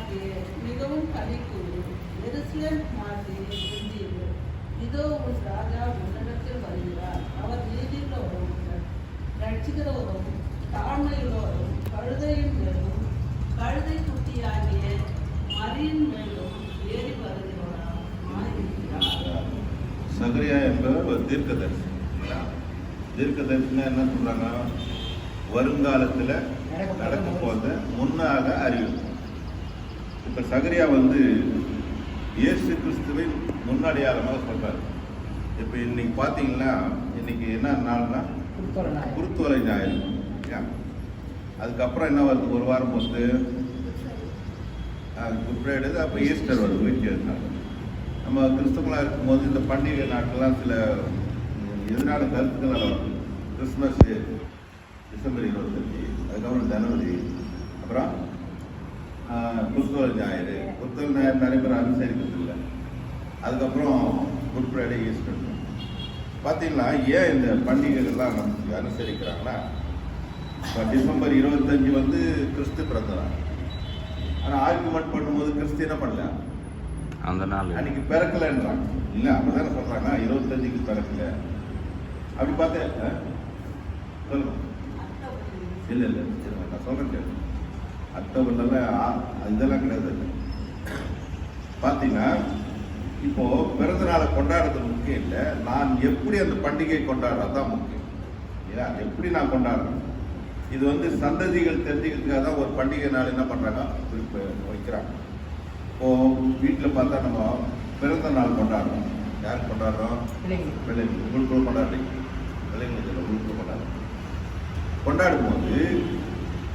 பார்த்து மிகவும் களி கூறி எருசலேம் நாட்டில் இருந்தீர்கள். இதோ உன் ராஜா உன்னிடத்தில் வருகிறார். அவர் நீதியுள்ளவரும் ரட்சிக்கிறவரும் தாழ்மையுள்ளவரும் கழுதையின் மேலும் கழுதை குட்டியாகிய மரியின் மேலும் ஏறி வருகிறவராயிருக்கிறார். சகரியா என்பவர் ஒரு தீர்க்கதரிசி. தீர்க்கதரிசினா என்ன சொல்றாங்க? வருங்காலத்தில் நடக்க போத முன்னாக அறிவிக்கும். இப்ப சகரியா இயேசு கிறிஸ்துவின் முன்னடையாளமாக சொல்றாரு. இப்ப இன்னைக்கு பாத்தீங்கன்னா இன்னைக்கு என்ன நாள்னா குருத்தோலை ஞாயிறு. அதுக்கப்புறம் என்ன வருது? ஒரு வாரம் பொறுத்து குட் ஃப்ரைடே, அப்போ ஈஸ்டர் வருது. வீட்டு நம்ம கிறிஸ்தவங்களாக இருக்கும்போது இந்த பண்டிகை நாட்கள்லாம் சில எதிரான கருத்துக்கள் வரும். கிறிஸ்மஸ் டிசம்பர் 25, அதுக்கப்புறம் ஜனவரி, அப்புறம் குருத்தோலை ஞாயிறு. குருத்தோலை ஞாயிறு நிறைய பேர் அனுசரிக்கிறது இல்லை. அதுக்கப்புறம் குட் ஃப்ரைடே, ஈஸ்டர். பார்த்தீங்கன்னா ஏன் இந்த பண்டிகைகள்லாம் நமக்கு அனுசரிக்கிறாங்கன்னா, இப்போ டிசம்பர் 25 கிறிஸ்து பிறந்தாங்க. ஆனால் ஆர்குமெண்ட் பண்ணும்போது கிறிஸ்து என்ன பண்ணல, அந்த நாள் அன்னைக்கு பிறக்கலைன்றாங்க. இல்லை அப்படிதானே சொல்கிறாங்க, 25க்கு பிறக்கல. அப்படி பார்த்தேன் சொல்லுங்க. இல்லை இல்லை நான் சொல்கிறேன் கேட்க. அக்டோபர்லாம் இதெல்லாம் கிடையாது. பார்த்தீங்கன்னா இப்போ பிறந்த நாளை கொண்டாடுறது முக்கியம் இல்லை, நான் எப்படி அந்த பண்டிகையை கொண்டாடுறது தான் முக்கியம். இல்லையா? எப்படி நான் கொண்டாடுறேன். இது சந்ததிகள் தெரிஞ்சுக்கிறதுக்காக தான் ஒரு பண்டிகை நாள் என்ன பண்ணுறாங்க, குறிப்பு வைக்கிறாங்க. இப்போது வீட்டில் பார்த்தா நம்ம பிறந்த நாள் கொண்டாடுறோம். யாருக்கு கொண்டாடுறோம்? பிள்ளைங்களுக்கு. உங்களுக்குள்ள கொண்டாடுறீங்க, பிள்ளைங்களுக்கு இல்லை, உங்களுக்குள்ள கொண்டாடுறோம். கொண்டாடும் போது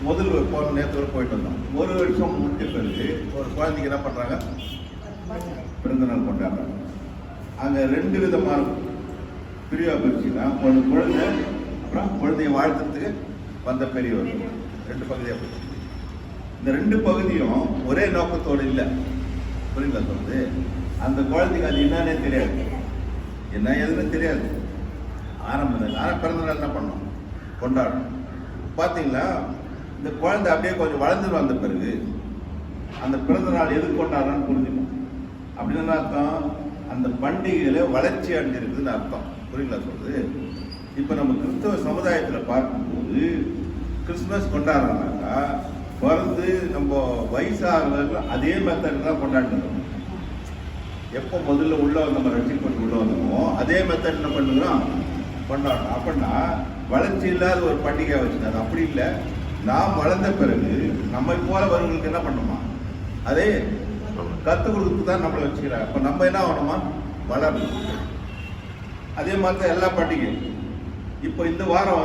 முதல் போன நேரத்தோடு போயிட்டு வந்தோம். ஒரு வருஷம் முடிஞ்ச பிறகு ஒரு குழந்தைக்கு என்ன பண்ணுறாங்க, பிறந்த நாள் கொண்டாடுறாங்க. அங்கே 2 விதமான பிரிவா பிரிச்சுன்னா, ஒரு குழந்தை, அப்புறம் குழந்தைய வாழ்த்துறதுக்கு வந்த பெரியவர். 2 பகுதியாக போச்சு. இந்த 2 பகுதியும் ஒரே நோக்கத்தோடு இல்லை. புரியுங்களா? அந்த குழந்தைக்கு அது என்னன்னே தெரியாது, என்ன எதுன்னு தெரியாது. ஆரம்பத்தில் ஆனால் பிறந்த நாள் என்ன பண்ணோம், கொண்டாடணும். பார்த்தீங்களா, இந்த குழந்தை அப்படியே கொஞ்சம் வளர்ந்து வந்த பிறகு அந்த பிறந்த நாள் எதுக்கு கொண்டாடுறான்னு புரிஞ்சுக்கணும். அப்படின்னு அர்த்தம், அந்த பண்டிகையில வளர்ச்சி அடைஞ்சிருக்குதுன்னு அர்த்தம். புரியுங்களா சொல்றது? இப்போ நம்ம கிறிஸ்தவ சமுதாயத்தில் பார்க்கும்போது கிறிஸ்துமஸ் கொண்டாடுறாங்கனாக்கா பிறந்து நம்ம வயசாகிறவர்கள் அதே மெத்தட் தான் கொண்டாடுறோம். எப்போ முதல்ல உள்ள நம்ம ரட்சிக்கப்பட்டு உள்ள வந்தோமோ அதே மெத்தட் என்ன பண்ணுறோம், கொண்டாடுறோம். அப்படின்னா வளர்ச்சி இல்லாத ஒரு பண்டிகை வச்சுருந்தாங்க. அப்படி இல்லை, நாம் வளர்ந்த பிறகு நம்மை போலவர்களுக்கு என்ன பண்ணுமா அதே கற்றுக் கொடுத்து தான் நம்மளை வச்சுக்கிறாங்க. அப்போ நம்ம என்ன ஆகணுமா, வளரணும். அதே மாதிரி தான் எல்லா பண்டிகை. இப்போ இந்த வாரம்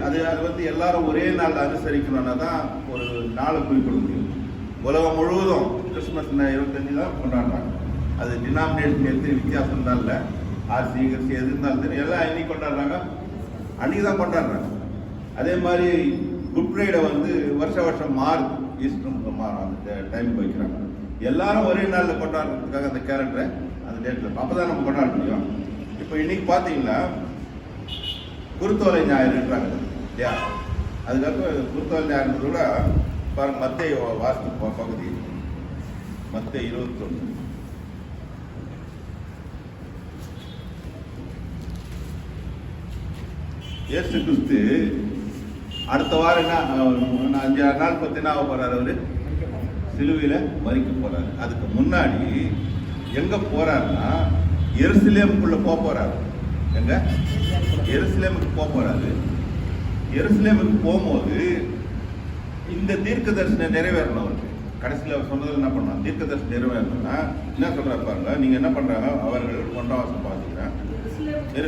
அது எல்லாரும் ஒரே நாள் அனுசரிக்கணும்னா தான் ஒரு நாளை குறிப்பிட முடியும். உலகம் முழுவதும் கிறிஸ்துமஸ் 25 தான் கொண்டாடுறாங்க. அது டினாமினேஷன் எத்தனை வித்தியாசம் தான் இல்லை, ஆர்சி கிறிஸ்டி எது இருந்தாலும் தெரியும், எல்லாம் இன்னைக்கு கொண்டாடுறாங்க, அன்னைக்கு தான் கொண்டாடுறாங்க. அதே மாதிரி குட் ஃப்ரைடே வருஷம் மாறுது, ஈஸ்டர் மாறும், அந்த டைம் வைக்கிறாங்க. எல்லாரும் ஒரே நாளில் கொண்டாடுறதுக்காக அந்த கேலண்டரை அந்த டேட்டில் அப்போ தான் நம்ம கொண்டாட முடியும். இப்போ இன்னைக்கு பார்த்தீங்கன்னா குருத்தோலை ஞாயிறுன்றாங்க இல்லையா? அதுக்கப்புறம் குருத்தோலை ஞாயிறு கூட பாருங்க, மத்தேயு வாஸ்து பகுதி, மத்தேயு 21. இயேசு கிறிஸ்து அடுத்த வாரம் என்ன 5-6 நாள் பத்தினா போறாரு, அவரு சிலுவையில் மறிக்க போறாரு. அதுக்கு முன்னாடி எங்க போறாருன்னா எருசலேமுக்குள்ள போறாரு. எங்க? எருசலேமுக்கு போறாரு. எருசலேமுக்கு போகும்போது இந்த தீர்க்க தரிசனம் நிறைவேறணும். அவருக்கு கடைசியில் அவர் சொன்னதில் என்ன பண்ணாங்க, தீர்க்க தரிசனம் நிறைவேறணும்னா என்ன சொல்றாரு பாருங்க. நீங்க என்ன பண்றாங்க, அவர்கள் 1ஆம் வசனம் பார்த்தீங்கன்னா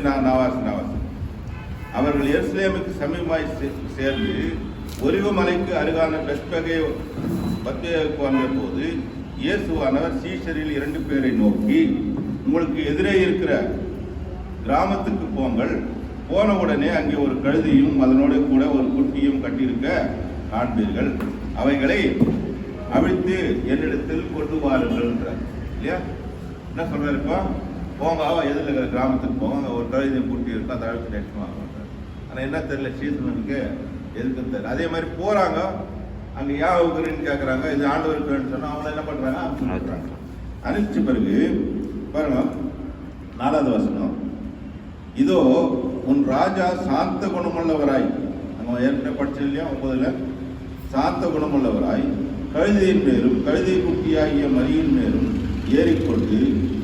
நான் அவர்கள் எருசலேமுக்கு சமீபமாய் சேர்ந்து ஒலிவ மலைக்கு அருகான பெத்பகே வந்த போது இயேசுவானவர் சீஷரில் 2 பேரை நோக்கி, உங்களுக்கு எதிரே இருக்கிற கிராமத்துக்கு போங்கள். போன உடனே அங்கே ஒரு கழுதையும் அதனோட கூட ஒரு குட்டியும் கட்டியிருக்க காண்பீர்கள். அவைகளை அவிழ்த்து என்னிடத்தில் கொண்டு வாருங்கள் இல்லையா? என்ன சொல்றாருப்பா, போங்க எதில் இருக்கிற கிராமத்துக்கு போங்க, ஒரு கழுதையும் குட்டி இருக்கும், அதை அவிழ்த்து எடுத்து வாங்க. ஆனால் என்ன தெரியல, சீசனுக்கு எதுக்குன்னு தெரியல. அதே மாதிரி போகிறாங்க, அங்க ஏன் அவுக்குறேன்னு கேட்கறாங்க. இது ஆண்டவருக்கு வேணும்னு சொன்னா அவங்க என்ன பண்றாங்க, அனுப்பிச்சுறாங்க. அனுப்பிச்ச பிறகு பாருங்க 4வது வசனம், இதோ உன் ராஜா சாந்த குணமுள்ளவராய், நம்ம ஏற்கனவே படிச்சோம் இல்லையா 9ல, சாந்த குணமுள்ளவராய் கழுதையின் மேலும் கழுதை குட்டியாகிய மரியின் மேலும் ஏறிக்கொண்டு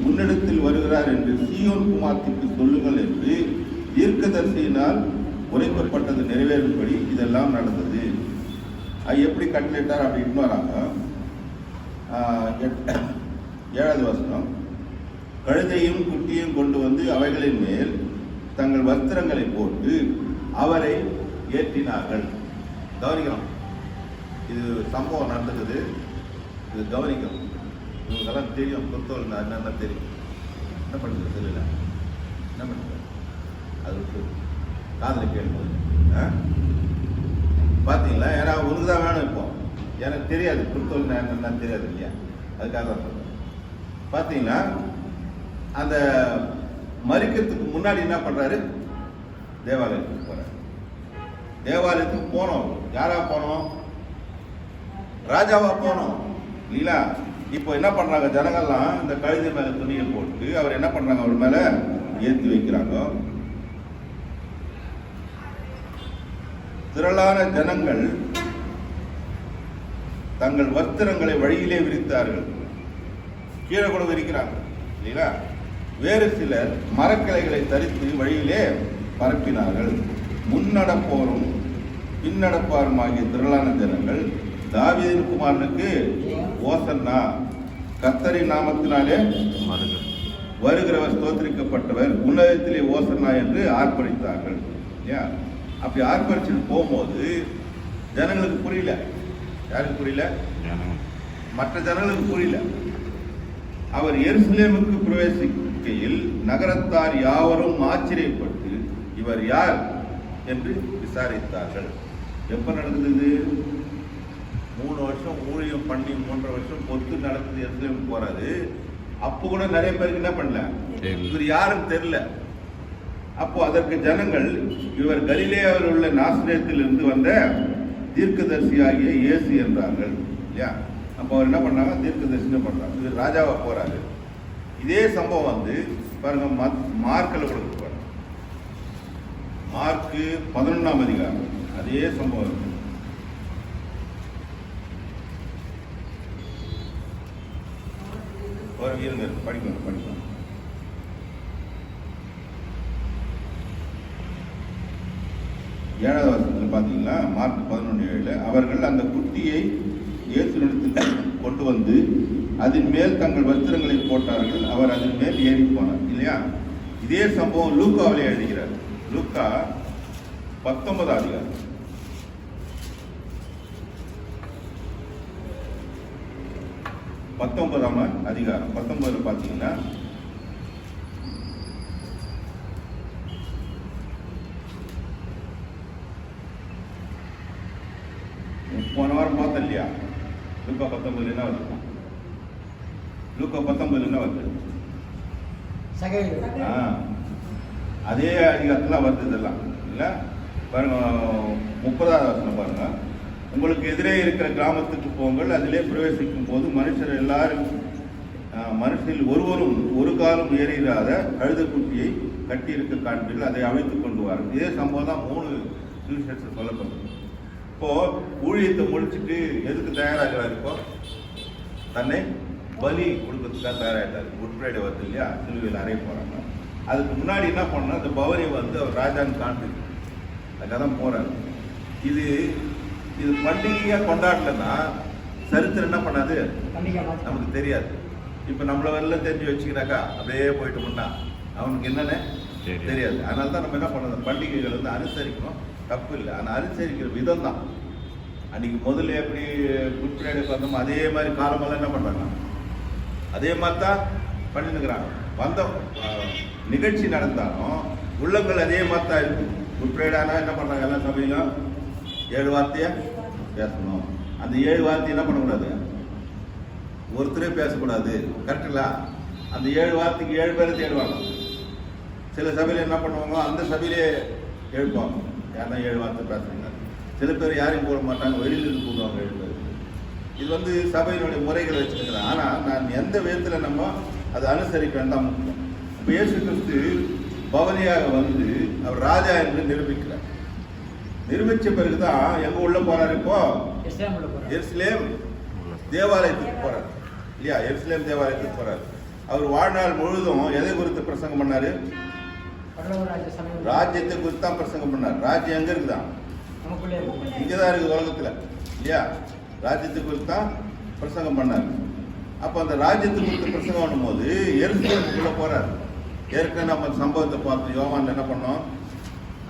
உன்னிடத்தில் வருகிறார் என்று சீயோன் குமாரத்திற்கு சொல்லுங்கள் என்று தீர்க்கதரிசியினால் உரைக்கப்பட்டது நிறைவேறும்படி இதெல்லாம் நடந்தது. அது எப்படி கட்டளிட்டார் அப்படின்னு வராங்க. 7வது வசனம், கழுதையும் குட்டியும் கொண்டு வந்து அவைகளின் மேல் தங்கள் வஸ்திரங்களை போட்டு அவரை ஏற்றினார்கள். கவனிக்கணும், இது சம்பவம் நடந்தது, இது கவனிக்கணும். இவங்கெல்லாம் தெரியும், புத்தகம் என்னென்ன தெரியும். என்ன பண்ணுறது தெரியல, என்ன பண்ணுறது அது விட்டு காதலை கேட்கும்போது பார்த்தீங்களா, ஏன்னா உனக்கு தான் வேணும். இப்போ எனக்கு தெரியாது புத்தகம் என்னென்னு தெரியாது இல்லையா, அதுக்காக தான் சொல்கிறேன். பார்த்தீங்களா, அந்த மரிக்கிறதுக்கு முன்னாடி என்ன பண்ணுறாரு, தேவாலயத்துக்கு போகிறார். தேவாலயத்துக்கு போனோம், யாரா போனோம், ராஜாவா போனோம் இல்லைங்களா. இப்போ என்ன பண்றாங்க ஜனங்கள்லாம், இந்த கழுதை மேல துணியை போட்டு அவர் என்ன பண்றாங்க, அவர் மேல ஏற்றி வைக்கிறாங்க. திரளான ஜனங்கள் தங்கள் வஸ்திரங்களை வழியிலே விரித்தார்கள். கீழே கூட விரிக்கிறாங்க இல்லைங்களா. வேறு சிலர் மரக்கிளைகளை தரித்து வழியிலே பரப்பினார்கள். முன்னடப்போரும் பின்னடப்பாரும் ஆகிய திரளான ஜனங்கள் தாவீதின் குமாரனுக்கு ஓசன்னா, கர்த்தரின் நாமத்தினாலே வருகிறவர் ஸ்தோத்திரிக்கப்பட்டவர், உன்னதத்திலே ஓசன்னா என்று ஆர்ப்பரித்தார்கள். ஏன் அப்படி ஆர்ப்பரிச்சுட்டு போகும்போது ஜனங்களுக்கு புரியல. யாருக்கு புரியல, மற்ற ஜனங்களுக்கு புரியல. அவர் எருசலேமுக்கு பிரவேசிக்கையில் நகரத்தார் யாவரும் ஆச்சரியப்பட்டு இவர் யார் என்று விசாரித்தார்கள். எப்ப நடந்தது, 3 வருஷம் ஊழியம் பண்ணி 3.5 வருஷம் பொத்து நடக்குது, எருசலேமுக்கு போறாரு. அப்போ கூட நிறைய பேருக்கு என்ன பண்ணல, இவர் யாரும் தெரியல. அப்போ அதற்கு ஜனங்கள் இவர் கலிலேயாவில் உள்ள நாசரேத்தில் இருந்து வந்த தீர்க்கதரிசியாகிய இயேசு என்றார்கள் இல்லையா. அப்போ அவர் என்ன பண்ணாங்க, தீர்க்கதரிசி பண்றாங்க. இவர் ராஜாவா போறாரு. இதே சம்பவம் வந்து பாருங்க மார்க்கில் கொடுத்து பாருங்க, மார்க்கு 11ஆம் அதிகாரம் அதே சம்பவம். இருங்க படிக்கணும். ஏழாவது வருஷத்துல பாத்தீங்கன்னா மார்க் 11:7, அவர்கள் அந்த குட்டியை இயேசுவிடத்தில் கொண்டு வந்து அதன் மேல் தங்கள் வஸ்திரங்களை போட்டார்கள். அவர் அதன் மேல் ஏறி போனார் இல்லையா. இதே சம்பவம் லூக்காவிலே எழுதுகிறார். லூக்கா 19ஆம் அதிகாரம் 19ஆம் அதிகாரம் 19 பார்த்தீங்கன்னா போன வாரம் பார்த்தோம் இல்லையா. லூக்கா 19 என்ன வருது, லூக்கா 19 என்ன வருது, அதே அதிகாரத்தில் வருது இதெல்லாம் இல்லை. பாருங்க 30ஆவது வசனம் பாருங்க, உங்களுக்கு எதிரே இருக்கிற கிராமத்துக்கு போங்கள், அதிலே பிரவேசிக்கும் போது மனுஷரில் ஒருவரும் ஒரு காலம் ஏறிடாத கழுதைக்குட்டியை கட்டியிருக்க காண்பீர்கள், அதை அமைத்துக் கொண்டு வாருங்கள். இதே சம்பவம் தான் 3 சுவிசேஷத்தில் சொல்லப்படுது. இப்போ ஊழியத்தை முடிச்சுட்டு எதுக்கு தயாராகிறார், இப்போ தன்னை பலி கொடுக்கறதுக்காக தயாராகிட்டார். குட் ஃப்ரைடே வருது இல்லையா, சிலுவையில் அறைய போறாங்க. அதுக்கு முன்னாடி என்ன பண்ணா, அந்த பவனியை வந்து அவர் ராஜான்னு காண்பிக்கு அதுக்காக தான் போறாரு. இது பண்டிகையா கொண்டாடலன்னா சரித்திரம் என்ன பண்ணாது, நமக்கு தெரியாது. இப்ப நம்மள வரல தெரிஞ்சு வச்சுக்கிறாக்கா அப்படியே போயிட்டு முன்னா அவனுக்கு என்னன்னு தெரியாது. அதனால தான் நம்ம என்ன பண்ணணும், பண்டிகைகள் வந்து அனுசரிக்கணும், தப்பு இல்லை. ஆனால் அனுசரிக்கிற விதம் தான். அன்னைக்கு முதல்ல எப்படி குட் ஃப்ரைடே பார்த்தோமோ அதே மாதிரி காலமெல்லாம் என்ன பண்றாங்க, அதே மாதிரி தான் பண்ணிருக்கிறாங்க. வந்த நிகழ்ச்சி நடந்தாலும் உள்ளங்கள் அதே மாதிரி தான் இருக்கு. குட் ஃப்ரைடேனா என்ன பண்றாங்க, எல்லா சபையிலும் 7 வார்த்தையை பேசணும். அந்த 7 வார்த்தை என்ன பண்ணக்கூடாது, ஒருத்தரே பேசக்கூடாது. கரெக்டுங்களா. அந்த 7 வார்த்தைக்கு 7 பேரை தேடுவாங்க. சில சபையில என்ன பண்ணுவாங்க, அந்த சபையிலே எழுப்பாங்க, யாருன்னா 7 வார்த்தை பேசுறீங்க. சில பேர் யாரையும் போட மாட்டாங்க, வெளியில இருந்து போடுவாங்க 7 பேர். இது வந்து சபையினுடைய முறைகளை வச்சுருக்கிறேன். ஆனால் நான் எந்த விதத்தில் நம்ம அதை அனுசரிக்க வேண்டாம் முக்கியம். இப்போ இயேசு கிறிஸ்து பவனியாக வந்து அவர் ராஜா என்று நிரூபிக்கிறார். நிரூபித்த பிறகுதான் எங்க உள்ள போறாரு? இப்போ எருசலேம் தேவாலயத்துக்கு போறாரு இல்லையா? எருசலேம் தேவாலயத்துக்கு போறாரு. அவர் வாழ்நாள் முழுதும் எதை குறித்து பிரசங்கம் பண்ணாரு? ராஜ்யத்தை குறித்து தான் பிரசங்கம் பண்ணார். ராஜ்யம் எங்க இருக்குதான்? இங்கதான் இருக்குது உலகத்துல இல்லையா? ராஜ்யத்தை குறித்து தான் பிரசங்கம் பண்ணார். அப்ப அந்த ராஜ்யத்தை குறித்து பிரசங்கம் பண்ணும்போது எருசலேமுக்குள்ள போறாரு. ஏற்கனவே நம்ம சம்பவத்தை பார்த்தோம். யோவான் என்ன பண்ணோம்?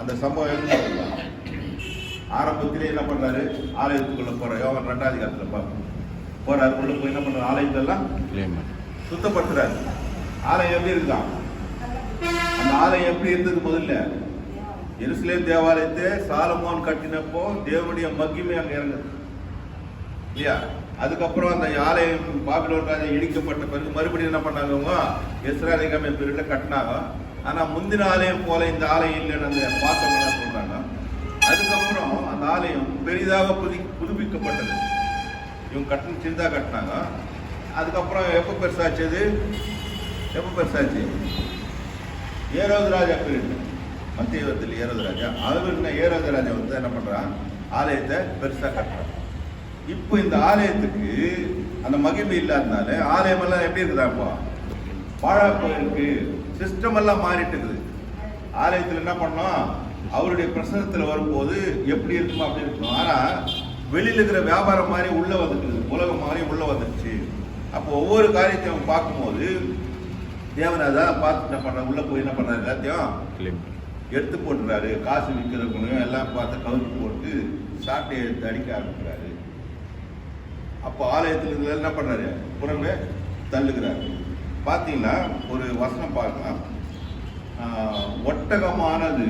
அந்த சம்பவம் எழுதி ஆரம்பத்திலே என்ன பண்றாரு? ஆலயத்துக்குள்ள போற யோவான் 2ஆம் அதிகாரத்துல பார்க்கணும். போறாரு. உள்ள போய் என்ன பண்றாரு? ஆலயத்தெல்லாம் சுத்தப்படுத்துறாரு. ஆலயம் எப்படி இருக்குதான்? அந்த ஆலயம் எப்படி இருந்தது? முதல்ல எருசலேம் தேவாலயத்தை சாலமோன் கட்டினப்போ தேவனுடைய மகிமை அங்க இறங்குது இல்லையா? அதுக்கப்புறம் அந்த ஆலயம் பாபிலோன் ராஜா இடிக்கப்பட்ட பிறகு மறுபடியும் என்ன பண்ணாங்க? எஸ்ரா நிகமம் பீரியட்ல கட்டினாங்க. ஆனா முந்தின ஆலயம் போல இந்த ஆலயம் இல்லைன்னு அந்த பார்த்தவங்க சொல்றாங்க. அதுக்கப்புறம் அந்த ஆலயம் பெரிதாக புதுப்பிக்கப்பட்டது. இவங்க கட்டணம் சின்னதாக கட்டினாங்க. அதுக்கப்புறம் எப்போ பெருசாச்சு? அது எப்போ பெருசாச்சு? ஏரோது ராஜா பீரியட், மத்தியவத்தில் ஏரோது ராஜா. அது ஏரோது ராஜா வந்து என்ன பண்றான்? ஆலயத்தை பெருசா கட்டுறான். இப்போ இந்த ஆலயத்துக்கு அந்த மகிமை இல்லாதனால ஆலயம் எல்லாம் எப்படி இருக்குதா? இப்போ பாழா போயிருக்கு. சிஸ்டம் எல்லாம் மாறிட்டு இருக்குது. ஆலயத்தில் என்ன பண்ணோம்? அவருடைய பிரசனத்தில் வரும்போது எப்படி இருக்குமோ அப்படி இருக்கணும். ஆனா வெளியில இருக்கிற வியாபாரம் மாதிரி உள்ள வந்துட்டு, உலகம் மாதிரி உள்ள வந்துடுச்சு. அப்போ ஒவ்வொரு காரியத்தையும் பார்க்கும்போது தேவனாதான் பார்த்து என்ன பண்ற? உள்ள போய் என்ன பண்றாரு? எல்லாத்தையும் எடுத்து போட்டுறாரு. காசு விற்கிறவங்களையும் எல்லாம் பார்த்து கவுத்து போட்டு சாட்டை எடுத்து அடிக்க ஆரம்பிக்கிறாரு. அப்போ ஆலயத்தில் இருந்து என்ன பண்றாரு? புறமே தள்ளுகிறாரு. பார்த்தீங்கன்னா ஒரு வசனம் பார்க்கலாம். ஒட்டகமானது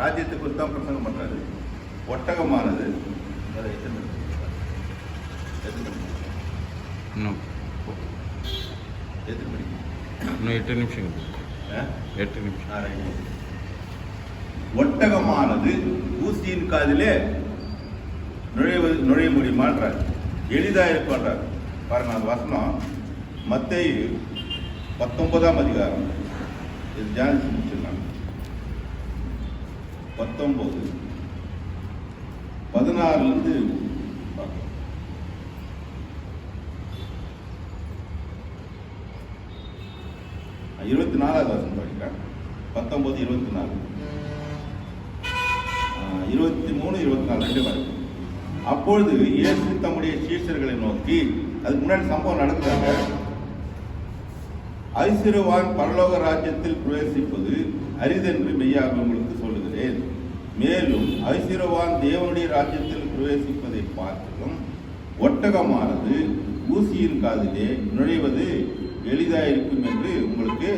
ராஜ்யத்தை குறித்து தான் பிரசங்கம் பண்றாரு. ஒட்டகமானது இன்னும் 8 நிமிஷம். ஒட்டகமானது ஊசியின் காதிலே நுழைய முடியுமான்றார். எளிதா இருப்பார். பாருங்க அந்த வசனம் மத்தேயு 19ஆம் அதிகாரம். இது ஜான்சி முடிச்சிடலாம். 19 16 24வது வசனம் படிக்கிறேன். 19, 24, 23, 24 ரெண்டு வரைக்கும். அப்பொழுது இயேசு தம்முடைய சீஷர்களை நோக்கி, அதுக்கு முன்னாடி சம்பவம் நடக்குறாங்க. ஐஸ்வர்யவான் பரலோக ராஜ்யத்தில் பிரவேசிப்பது அரிதென்று மெய்யாக உங்களுக்கு சொல்லுகிறேன். மேலும் ஐஸ்வர்யவான் தேவனுடைய ராஜ்யத்தில் பிரவேசிப்பதை பார்த்தும் ஒட்டகமானது ஊசியின் காதிலே நுழைவது எளிதாயிருக்கும் என்று உங்களுக்கு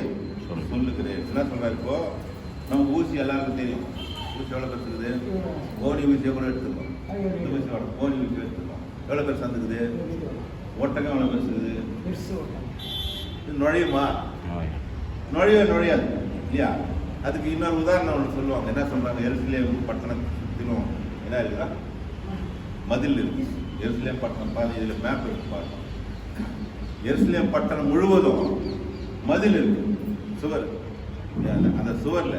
சொல்லுகிறேன். என்ன சொல்றாரு? இப்போ நம்ம ஊசி எல்லாருக்கும் தெரியும். ஊசி எவ்வளோ பெருசுக்குது? கோணி ஊசி எவ்வளோ எடுத்துக்கோம்? இந்த ஊசி கோணி ஊசி எடுத்துக்கோம். எவ்வளோ பெருசு வந்துக்குது? ஒட்டகம் எவ்வளோ பெருசுக்குது? நுழையுமா? நுழையாது இல்லையா? அதுக்கு இன்னொரு உதாரணம் ஒன்று சொல்லுவாங்க. என்ன சொல்றாங்க? எருசலேம் பட்டணம் சுற்றிலும் என்ன இருக்குதா? மதில் இருக்கு. எருசலேம் பட்டணம் பாருங்க. இதில் மேப் இருக்கு பாருங்க. எருசலேம் பட்டணம் முழுவதும் மதில் இருக்கு, சுவர். அந்த சுவர்ல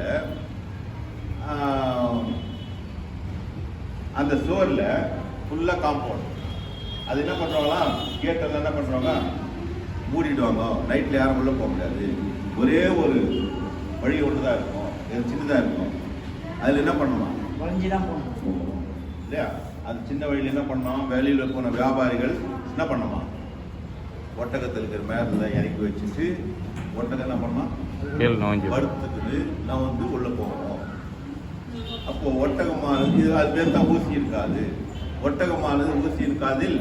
ஃபுல்லா காம்பவுண்ட். அது என்ன பண்றாங்களா? கேட்டெல்லாம் என்ன பண்றாங்க? மூடிடுவாங்க. நைட்ல யாரும் உள்ள போக முடியாது. ஒரே ஒரு வழி ஒன்று தான் இருக்கும், சின்னதா இருக்கும். அதுல என்ன பண்ணணும்? இல்லையா? அது சின்ன வழியில என்ன பண்ணோம்? வெளியில போன வியாபாரிகள் என்ன பண்ணுமா? ஒட்டகத்தில் இருக்கிற மேல இறக்கி வச்சுட்டு ஒட்டகம் என்ன பண்ணோம்? படுத்துக்குது. நான் வந்து உள்ள போகணும். அப்போ ஒட்டகமானது, இது அது பேர் தான் ஊசி இருக்காது. ஒட்டகமானது ஊசியின் காதில்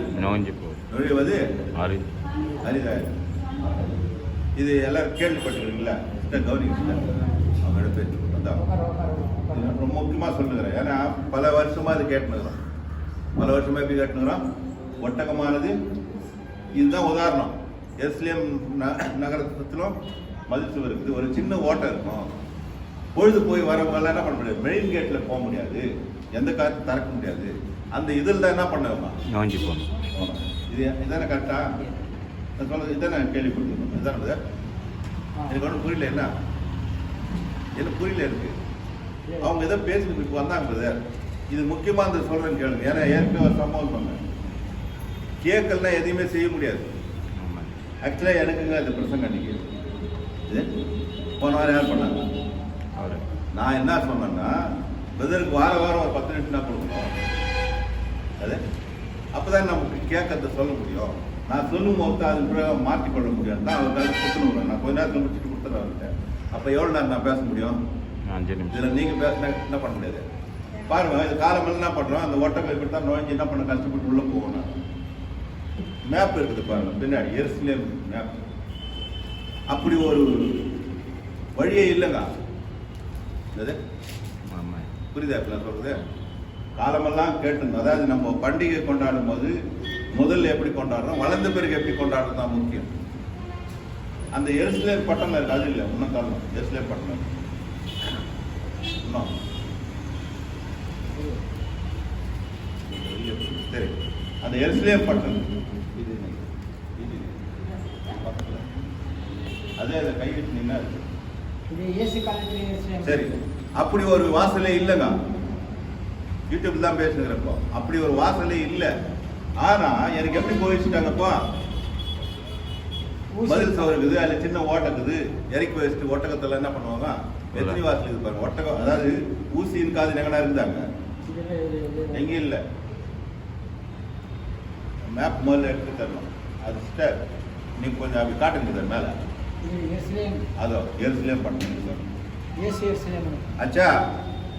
நுழைவது அரிதாயிரம். இது எல்லாரும் கேள்விப்பட்டிருக்கீங்களா? கவனிக்கல அவங்களோட பேச்சு ரொம்ப முக்கியமாக சொல்லுகிறேன். ஏன்னா பல வருஷமா இது கேட்டுனுக்கிறோம். பல வருஷமா எப்படி கேட்டுனுக்கிறோம்? ஒட்டகமானது இதுதான் உதாரணம். எருசலேம் நகரத்திலும் மதில் சுவர் இருக்குது. ஒரு சின்ன ஓட்டம் இருக்கும். பொழுது போய் வரவங்க எல்லாம் என்ன பண்ண முடியாது? மெயின் கேட்ல போக முடியாது. எந்த காரியத்தையும் திறக்க முடியாது. அந்த இதில் தான் என்ன பண்ணுவேம்மா, நோஞ்சி போகணும். இது இதானே கரெக்டா? நான் சொல்றது இதானே கேள்விப்பட்டிருக்கோம். இதானே எனக்கு ஒன்றும் புரியல. என்ன புரியல இருக்கு. அவங்க எதோ பேசிட்டு இப்போ வந்தாங்க பிரதர். இது முக்கியமாக இந்த சொல்கிறேன்னு கேளுங்க. ஏன்னா ஏற்கனவே ஒரு சம்பவம் சொன்னேன். கேட்கலாம் எதையுமே செய்ய முடியாது. ஆக்சுவலாக எனக்குங்க இந்த பிரசங்க அன்னைக்கு போன வாரம் யார் பண்ணாங்க? அவர். நான் என்ன சொன்னேன்னா, பிரதருக்கு வாரம் ஒரு 10 நிமிஷம் தான் கொடுக்கணும். அது அப்போ தான் நமக்கு கேட்கறத சொல்ல முடியும். நான் சொல்லும் போது அது பிறகு மாற்றிக்கொள்ள முடியும் தான் அவர் கொடுத்துருவேன். நான் கொஞ்ச நேரத்தில் முடிச்சுட்டு கொடுத்துருவேன் அவர்கிட்ட. அப்போ எவ்வளோ நேரம் நான் பேச முடியும்? 5 நிமிஷம். இதில் நீங்கள் பேசினா என்ன பண்ண முடியாது. பாருங்கள், இது காலமெல்லாம் என்ன பண்ணுறோம், அந்த ஒட்டக்கை இப்படி தான் நுழைஞ்சு என்ன பண்ண கஷ்டப்பட்டு உள்ளே போகணும். மேப் இருக்குது பாருங்கள் பின்னாடி, எருசலேம் மேப். அப்படி ஒரு வழியே இல்லைங்க. அது ஆமாம். புரியுதா இப்போ நான் சொல்கிறது? காலமெல்லாம் கேட்டுருந்தோம். அதாவது நம்ம பண்டிகை கொண்டாடும் போது முதல்ல எப்படி கொண்டாடுறோம், வளர்ந்த பிறகு எப்படி கொண்டாடுறது தான் முக்கியம். அந்த எருசலேம் பட்டணம் இருக்கு, அது இல்லை இன்னும் காரணம். எருசலேம் பட்டணம் இன்னும் சரி. அந்த எருசலேம் பட்டணம் இது அதே அதை கை வச்சு நின்னா சரி. அப்படி ஒரு வாசலே இல்லைங்க. யூடியூப்ல தான் பேசுகிறப்போ அப்படி ஒரு வாசலே இல்லை. ஆனா எனக்கு எப்படி போயிடுச்சுட்டாங்கப்பா, பதில் சவர் இருக்குது, அதுல சின்ன ஓட்டக்குது, இறக்கி வச்சுட்டு ஒட்டகத்துல என்ன பண்ணுவாங்க, எத்தனை வாசல் இது பாருங்க. ஒட்டகம் அதாவது ஊசியின் காது எங்கடா இருந்தாங்க, எங்கேயும் இல்லை. மேப் முதல்ல எடுத்து தரணும். அது ஸ்டார் நீங்க கொஞ்சம் அப்படி காட்டுங்க மேல. அதோ எருசலேம் பட்டணம். அச்சா,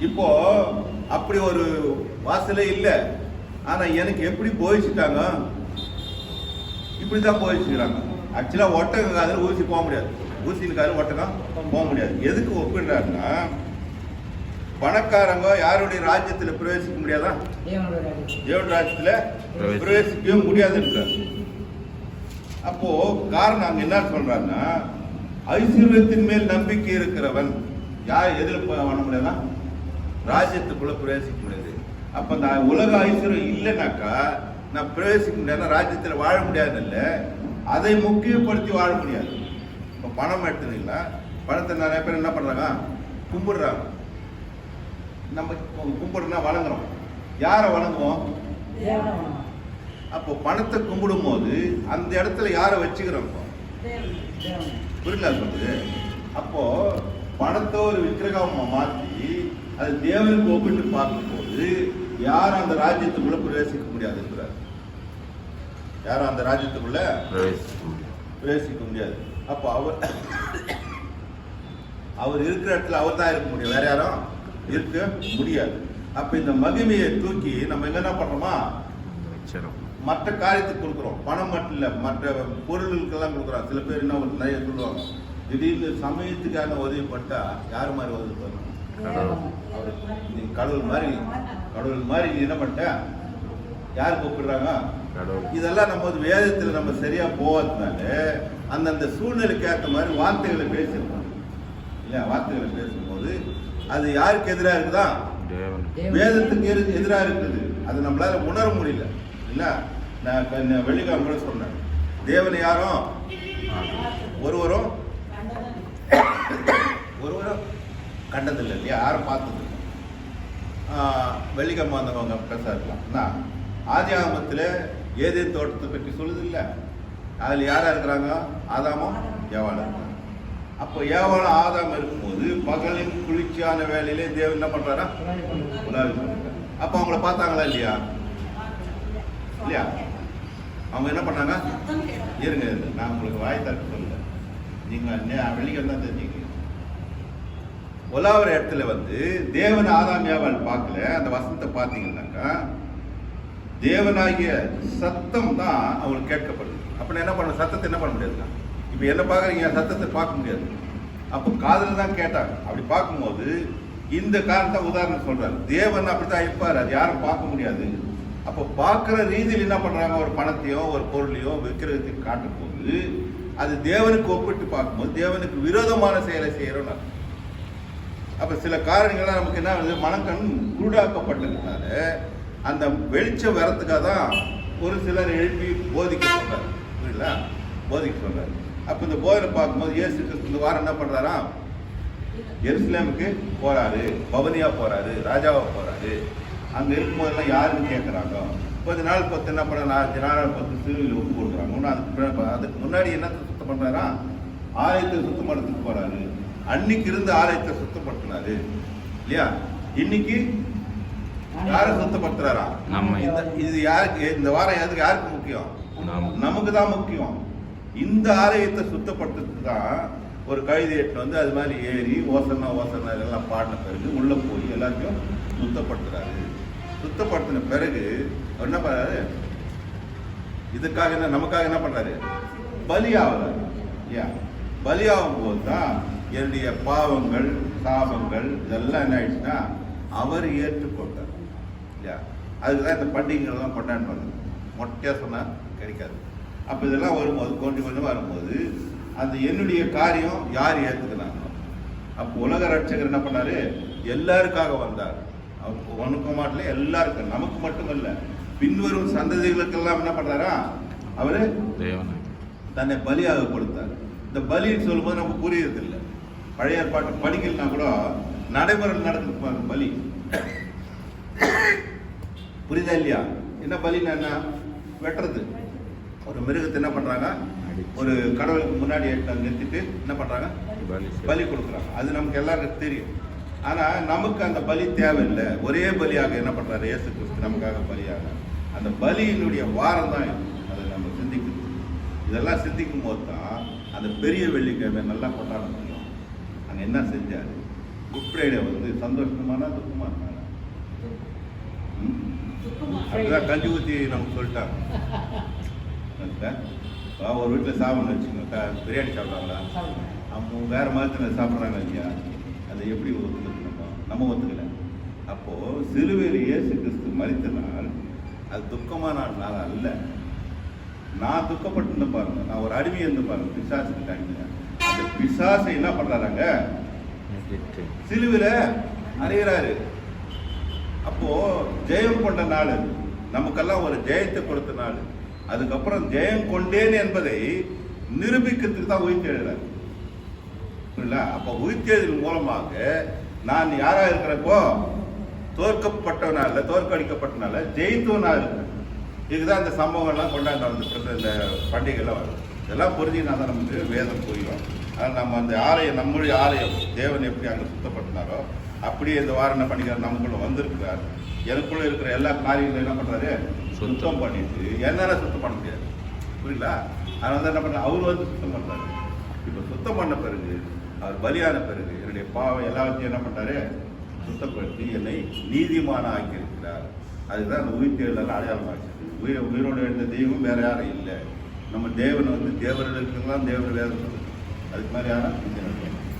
இப்போ அப்படி ஒரு வாசலே இல்லை. ஆனா எனக்கு எப்படி போயிச்சுட்டாங்க, இப்படிதான் போயிச்சுக்கிறாங்க. ஆக்சுவலா ஒட்டகம் காதில் ஊசி போக முடியாது, ஊசியின் காதில் ஒட்டகம் போக முடியாது. எதுக்கு ஒப்பிடுறாருன்னா, பணக்காரங்க யாருடைய ராஜ்யத்தில் பிரவேசிக்க முடியாதா? தேவன் ராஜ்யத்தில் பிரவேசிக்கவே முடியாதுன்றார். அப்போ காரணம் அங்க என்ன சொல்றாருன்னா, ஐஸ்வர்யத்தின் மேல் நம்பிக்கை இருக்கிறவன் யார் எதுல பண்ண முடியாதா? ராஜ்யத்துக்குள்ள பிரவேசிக்க முடியாது. அப்ப அந்த உலக ஐஸ்வர்யம் இல்லைனாக்கா நான் பிரவேசிக்க முடியாது, ராஜ்யத்தில் வாழ முடியாது. இல்லை, அதை முக்கியப்படுத்தி வாழ முடியாது. இப்போ பணம் எடுத்துனீங்களா, பணத்தை நிறைய பேர் என்ன பண்றாங்க, கும்பிடுறாங்க. நம்ம கும்பிடுறா வணங்குறோம். யாரை வணங்குவோம்? அப்போ பணத்தை கும்பிடும் போது அந்த இடத்துல யாரை வச்சுக்கிறோம்? புரியல சொல்றது? அப்போ பணத்தை ஒரு விக்கிரகமா மாற்றி அது தேவனுக்கு ஒப்பிட்டு பார்க்கும்போது யாரும் அந்த ராஜ்யத்துக்குள்ள பிரவேசிக்க முடியாது இருக்கிறார். யாரும் அந்த ராஜ்யத்துக்குள்ள பிரவேசிக்க முடியாது. அப்போ அவர் இருக்கிற இடத்துல அவர் தான் இருக்க முடியும், வேற யாரும் இருக்க முடியாது. அப்ப இந்த மகிமையை தூக்கி நம்ம எங்க என்ன பண்றோமா, மற்ற காரியத்துக்கு கொடுக்குறோம். பணம் மட்டும் இல்லை, மற்ற பொருளுக்கெல்லாம் கொடுக்குறோம். சில பேர் என்ன நிறைய சொல்லுவாங்க, திடீர்னு சமயத்துக்கான உதவி பண்ணிட்டா யார் மாதிரி உதவி பண்ணணும்? நீ கடவுள் மாதிரி நீ என்ன பண்ணிட்ட, யார் கூப்பிடுறாங்க? இதெல்லாம் நம்ம வேதத்தில் நம்ம சரியா போவதுனால அந்தந்த சூழ்நிலைக்கு ஏற்ற மாதிரி வார்த்தைகளை பேசிருக்கோம் இல்லையா? வார்த்தைகளை பேசும்போது அது யாருக்கு எதிராக இருக்குதா? வேதத்துக்கு எதிராக இருக்குது. அது நம்மளால உணர முடியல. இல்ல, நான் வெள்ளிக்கிழமை சொன்னேன், தேவனை யாரும் ஒருவரும் கண்டதில்லை இல்லையா, யாரும் பார்த்தது. வெள்ளிக்கிழமை வந்தவங்க பேச இருக்கலாம். ஆதி ஆகமத்தில் ஏதேன் தோட்டத்தை பற்றி சொல்லுது இல்லை, அதில் யாரா இருக்கிறாங்க? ஆதாமும் ஏவாளும் இருக்கிறாங்க. அப்போ ஏவாளும் ஆதாம் இருக்கும்போது பகலின் குளிர்ச்சியான வேலையிலே தேவன் என்ன பண்றாரா? உலாவி பண்றாரு. அப்போ அவங்கள பார்த்தாங்களா இல்லையா? இல்லையா? அவங்க என்ன பண்ணாங்க? இருங்க, நான் உங்களுக்கு வாய் தட்டு சொல்லுங்க, நீங்க வெள்ளிக்கிழமை தான் தெரிஞ்சுக்கிறீங்க. உலாவுற இடத்துல தேவன் ஆதாம் ஏவாள் பார்க்கல. அந்த வசனத்தை பார்த்தீங்கன்னாக்கா தேவனாகிய சத்தம் தான் அவங்களுக்கு கேட்கப்படுது. அப்ப என்ன பண்ண, சத்தத்தை என்ன பண்ண முடியாதுங்க. இப்ப என்ன பார்க்குறீங்க, சத்தத்தை பார்க்க முடியாது. அப்போ காதில் தான் கேட்டாங்க. அப்படி பார்க்கும்போது இந்த காரணத்தை உதாரணம் சொல்றாரு. தேவன் அப்படித்தான் இருப்பார், அது யாரும் பார்க்க முடியாது. அப்போ பார்க்குற ரீதியில் என்ன பண்றாங்க, ஒரு பணத்தையோ ஒரு பொருளையோ விக்கிரகத்தையும் காட்டும் போது அது தேவனுக்கு ஒப்பிட்டு பார்க்கும்போது தேவனுக்கு விரோதமான செயலை செய்யறோம். அப்ப சில காரணங்கள்லாம் நமக்கு என்ன ஆகுது, மனக்கண் குருடாக்கப்பட்டிருக்கனால அந்த வெளிச்சம் வரத்துக்காக தான் ஒரு சிலர் எழுப்பி போதிக்க சொல்றாரு. புரியல, போதிக்க சொல்றாரு. அப்ப இந்த போதனை பார்க்கும்போது இயேசு கிறிஸ்து இந்த வாரம் என்ன பண்றாரா, எருசலேமுக்கு போறாரு, பவனியா போறாரு, ராஜாவா போறாரு. அங்க இருக்கும்போதெல்லாம் யாருன்னு கேட்கறாங்க. கொஞ்ச நாள் பொறுத்து என்ன பண்ண, 5 நாள் பொறுத்து சிலுவையில் ஒப்பு கொடுக்குறாங்க. அதுக்கு முன்னாடி என்ன சுத்தம் பண்றாரா, ஆலயத்தை சுத்தம் படுத்துட்டு போறாரு. அன்னைக்கு இருந்த ஆலயத்தை சுத்தப்படுத்தினாரு இல்லையா. இன்னைக்கு யாரை சுத்தப்படுத்துறாரா, இது யாருக்கு, இந்த வாரம் யாருக்கு முக்கியம், நமக்கு தான் முக்கியம். இந்த ஆலயத்தை சுத்தப்படுத்துறதுக்கு தான் ஒரு கழுதை எட்டு வந்து அது மாதிரி ஏறி ஓசனா எல்லாம் பாடின பிறகு உள்ள போய் எல்லாத்தையும் சுத்தப்படுத்துறாரு. சுத்தப்படுத்தின பிறகு அவர் என்ன பண்றாரு, இதுக்காக என்ன, நமக்காக என்ன பண்றாரு, பலியாகிறாரு இல்லையா. பலியாகும் போது தான் என்னுடைய பாவங்கள் சாபங்கள் இதெல்லாம் என்ன ஆயிடுச்சுன்னா அவர் ஏற்றுக்கொண்டார் இல்லையா. அதுக்குதான் இந்த பண்டிகைகள்லாம் கொண்டாடுவாங்க. மொட்டையா சொன்னா கிடைக்காது. அப்ப இதெல்லாம் வரும்போது கொஞ்சம் வரும்போது அந்த என்னுடைய காரியம் யார் ஏற்றுக்கிறாங்க. அப்போ உலக ரட்சகர் என்ன பண்ணாரு, எல்லாருக்காக வந்தார். ஒன்றுக்க மாட்டல, எல்லாருக்கும், நமக்கு மட்டுமல்ல பின்வரும் சந்ததிகளுக்கெல்லாம் என்ன பண்றாரா, அவரு தன்னை பலியாக கொடுத்தார். இந்த பலின்னு சொல்லும்போது நமக்கு புரியுறது இல்லை. பழைய ஏற்பாட்டு படிக்கலனா கூட நடைமுறையில் நடக்குது பலி. புரியுதா இல்லையா. என்ன பலின்னா என்ன, வெட்டுறது. ஒரு மிருகத்தை என்ன பண்றாங்க, ஒரு கடவுளுக்கு முன்னாடி நிறுத்திட்டு என்ன பண்றாங்க, பலி கொடுக்குறாங்க. அது நமக்கு எல்லாருக்கும் தெரியும். ஆனா நமக்கு அந்த பலி தேவையில்லை. ஒரே பலியாக என்ன பண்றாரு இயேசு கிறிஸ்து நமக்காக பலியாக. அந்த பலியினுடைய வாரம் தான் அதை நம்ம சிந்திக்கணும். இதெல்லாம் சிந்திக்கும் போது தான் அந்த பெரிய வெள்ளிக்கிழமை நல்லா கொண்டாட முடியும். அங்க என்ன செஞ்சாரு, குட் ஃப்ரைடே வந்து சந்தோஷமான துக்கமா இருந்தாங்க. அப்படிதான் கஞ்சி ஊற்றி நமக்கு சொல்லிட்டாங்க. ஒரு வீட்டில் சாப்பிடணும் வச்சுக்கோங்க, பிரியாணி சாப்பிட்றாங்களா, அவங்க வேற மதத்தில் சாப்பிட்றாங்க இல்லையா, அதை எப்படி ஒத்துக்கணும், நம்ம ஒத்துக்கல. அப்போ சிலுவையில் இயேசு கிறிஸ்து மரித்த நாள் அது துக்கமான நாள் அல்ல. நான் துக்கப்பட்டு பாருங்க, நான் ஒரு அடிமை இருந்து பாருங்க, பிசாசுக்கு காணிக்கிறேன். அந்த பிசாசை என்ன பண்றாங்க, சிலுவையில அறிகிறாரு. அப்போ ஜெயம் கொண்ட நாள், நமக்கெல்லாம் ஒரு ஜெயத்தை கொடுத்த நாள். அதுக்கப்புறம் ஜெயம் கொண்டேன் என்பதை நிரூபிக்கிறதுக்கு தான் உயிர்த்தெழுறாரு. அப்ப உயிர்த்தெழுதல் மூலமாக நான் யாரா இருக்கிறப்போ தோற்கப்பட்டவனால, தோற்கடிக்கப்பட்டனால ஜெயித்தவனா இருக்கிறேன். இதுதான் இந்த சம்பவங்கள்லாம் கொண்டாந்து இந்த பண்டிகைலாம் வரும். இதெல்லாம் புரிஞ்சுனா தான் நமக்கு வேதம் புரியும். ஆனால் நம்ம அந்த ஆலயம், நம்முடைய ஆலயம் தேவன் எப்படி அங்கே சுத்தப்படுத்தினாரோ அப்படியே இந்த வாரம் என்ன பண்ணிக்கிறார், நமக்குள்ள வந்திருக்கிறார். எனக்குள்ள இருக்கிற எல்லா காரியங்களும் என்ன பண்றாரு, சுத்தம் பண்ணிட்டு என்னால சுத்தம் பண்ண முடியாது. புரியல. அதனால என்ன பண்ற, அவர் வந்து சுத்தம் பண்றாரு. இப்ப சுத்தம் பண்ண பிறகு, அவர் பலியான பிறகு என்னுடைய பாவம் எல்லாத்தையும் என்ன பண்றாரு, சுத்தப்படுத்தி என்னை நீதிமான ஆக்கி இருக்கிறார். அதுதான் அந்த உயிர்த்தெழுதல் அடையாளம் ஆச்சு. உயிரோடு எழுந்த தெய்வம் வேற யாரும் இல்லை. நம்ம தேவன் வந்து தேவர்களுக்கெல்லாம் தேவன் வேதம் சொல்லுது. அதுக்கு மாதிரி யாரும்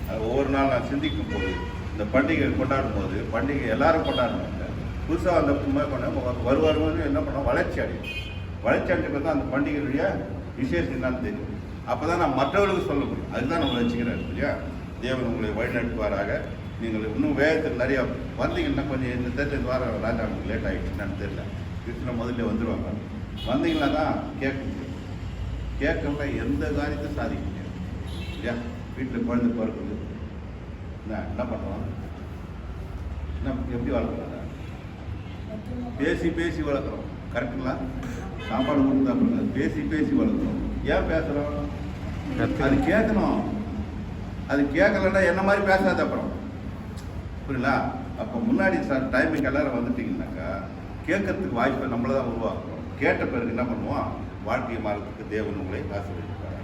அது ஒவ்வொரு நாள் நான் சிந்திக்கும் போது, இந்த பண்டிகை கொண்டாடும் போது, பண்டிகை எல்லாரும் கொண்டாடுவாங்க. புதுசாக அந்த வருவாருன்னு என்ன பண்ணோம், வளர்ச்சி அடையும். வளர்ச்சி அடைஞ்சது தான் அந்த பண்டிகையுடைய விசேஷம் என்னன்னு தெரியும். அப்போ தான் நான் மற்றவர்களுக்கு சொல்ல முடியும். அதுதான் நம்ம வச்சுக்கிறேன் இல்லையா. தேவன் உங்களை வழிநடத்துவாராக. நீங்கள் இன்னும் வேகத்தில் நிறையா வந்தீங்கன்னா கொஞ்சம் இந்த தேர்தல் வாரம் ராஜா நமக்கு லேட் ஆகிடுச்சுன்னு தெரியல. கிருஷ்ணன் முதல்ல வந்துடுவாங்க. வந்தீங்கன்னா தான் கேட்க முடியும். கேட்கல எந்த காரியத்தையும் சாதிக்க முடியாது இல்லையா. வீட்டில் குழந்தை பிறக்குது, என்ன பண்ணுவோம், எப்படி வளர்க்குறாங்க, பேசி பேசி வளர்க்குறோம். கரெக்டுங்களா. சாப்பாடு கொடுத்தா பேசி பேசி வளர்க்குறோம். ஏன் பேசுகிறோம், அது கேட்கணும். அது கேட்கலன்னா என்ன மாதிரி பேசாத அப்புறம். புரியலா. அப்போ முன்னாடி டைமிங் எல்லாரும் வந்துட்டீங்கன்னாக்கா கேட்கறதுக்கு வாய்ப்பை நம்மள தான் உருவாக்குறோம். கேட்ட பிறகு என்ன பண்ணுவோம், வாழ்க்கை மாறத்துக்கு தேவன் உங்களை ஆசீர்வதிப்பார்.